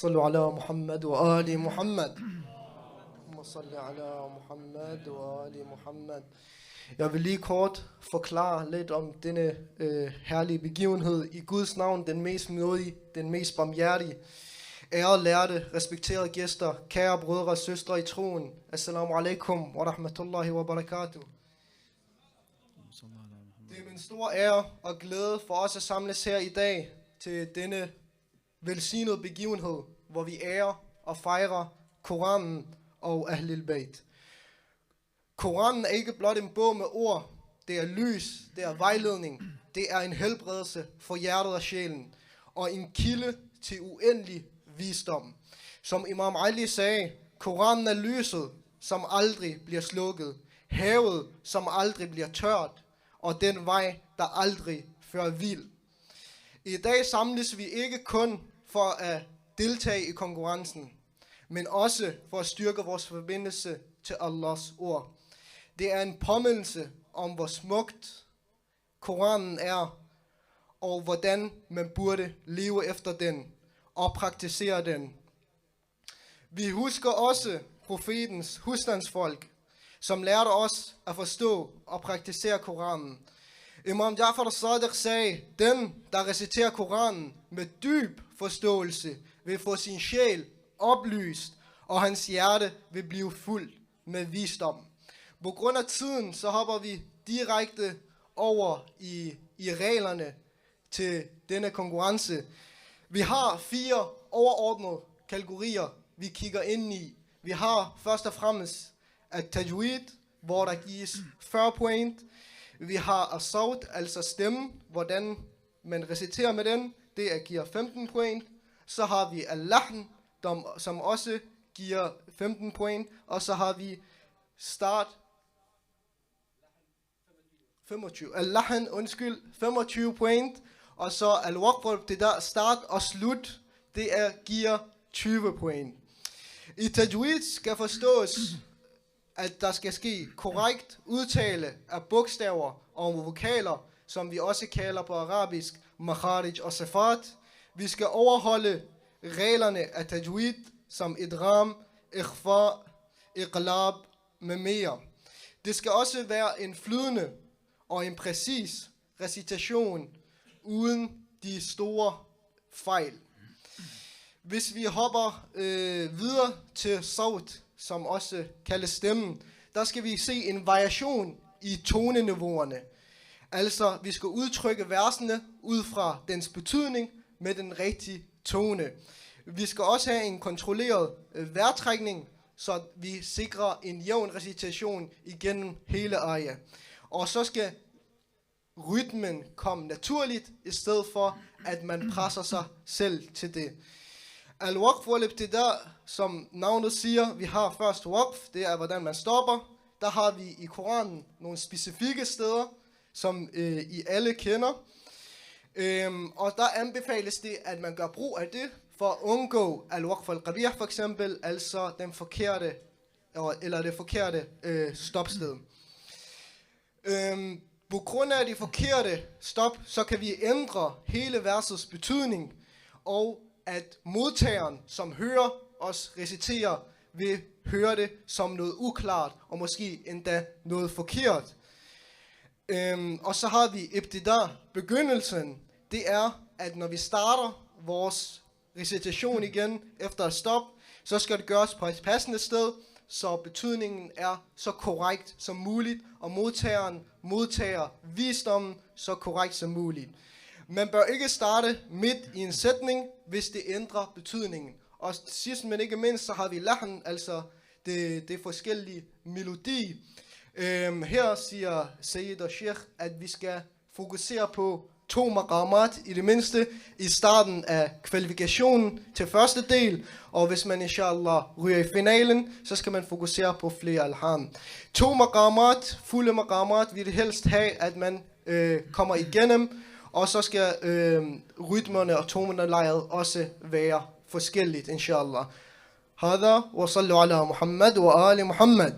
صلوا على محمد وآل محمد. صل على Muhammad og Ali Muhammad. Jeg vil lige kort forklare lidt om denne herlige begivenhed i Guds navn, den mest nådige, den mest barmhjertige. Ærede lærte, respekterede gæster, kære brødre og søstre i troen. Assalamu alaikum wa rahmatullahi wa barakatuh. Det er min store ære og glæde for os at samles her i dag til denne velsignede begivenhed, hvor vi ærer og fejrer Koranen og Ahlul Bayt. Koranen er ikke blot en bog med ord, det er lys, det er vejledning, det er en helbredelse for hjertet og sjælen, og en kilde til uendelig visdom. Som Imam Ali sagde, Koranen er lyset, som aldrig bliver slukket, havet, som aldrig bliver tørt, og den vej, der aldrig fører vild. I dag samles vi ikke kun for at deltage i konkurrencen, men også for at styrke vores forbindelse til Allahs ord. Det er en påmindelse om, hvor smukt Koranen er, og hvordan man burde leve efter den og praktisere den. Vi husker også profetens husstandsfolk, som lærte os at forstå og praktisere Koranen. Imam Ja'far al-Sadiq sagde, den, der reciterer Koranen med dyb forståelse, vil få sin sjæl oplyst, og hans hjerte vil blive fuld med visdom. På grund af tiden, så hopper vi direkte over i reglerne til denne konkurrence. Vi har 4 overordnede kategorier, vi kigger ind i. Vi har først og fremmest at-tajwid, hvor der gives 40 point. Vi har as-sawt, altså stemmen, hvordan man reciterer med den, det giver 15 point. Så har vi al-lahn, som også giver 15 point. Og så har vi start 25. Al-lahn, 25 point. Og så al-waqf, det der start og slut, det giver 20 point. I tajwid skal forstås, at der skal ske korrekt udtale af bogstaver og vokaler, som vi også kalder på arabisk makharij og sifat. Vi skal overholde reglerne af tajwid, som idgham, ikhfa, iqlab med mere. Det skal også være en flydende og en præcis recitation uden de store fejl. Hvis vi hopper videre til sawt, som også kaldes stemmen, der skal vi se en variation i toneniveauerne. Altså, vi skal udtrykke versene ud fra dens betydning med den rigtige tone. Vi skal også have en kontrolleret vejrtrækning, så vi sikrer en jævn recitation igennem hele ayah. Og så skal rytmen komme naturligt, i stedet for at man presser sig selv til det. Al-waqf wal-ibtida, som navnet siger, vi har først waqf, det er hvordan man stopper. Der har vi i Koranen nogle specifikke steder, som I alle kender. Og der anbefales det, at man gør brug af det, for at undgå al-waqf al-qabih for eksempel, altså den forkerte, eller det forkerte stopsted. På grund af det forkerte stop, så kan vi ændre hele versets betydning, og at modtageren, som hører os recitere, vil høre det som noget uklart, og måske endda noget forkert. Og så har vi ibtida, begyndelsen. Det er, at når vi starter vores recitation igen efter et stop, så skal det gøres på et passende sted, så betydningen er så korrekt som muligt, og modtageren modtager visdommen så korrekt som muligt. Man bør ikke starte midt i en sætning, hvis det ændrer betydningen. Og sidst men ikke mindst, så har vi lahn, altså det forskellige melodi. Her siger Sayyid og Sheikh, at vi skal fokusere på 2 maqamat i det mindste i starten af kvalifikationen til første del. Og hvis man inshallah ryger i finalen, så skal man fokusere på flere alhan. 2 maqamat, fulde maqamat, vil det helst have, at man kommer igennem. Og så skal rytmerne og tonelejet også være forskelligt, inshallah. Hada wa sallu ala Muhammad wa ali Muhammad.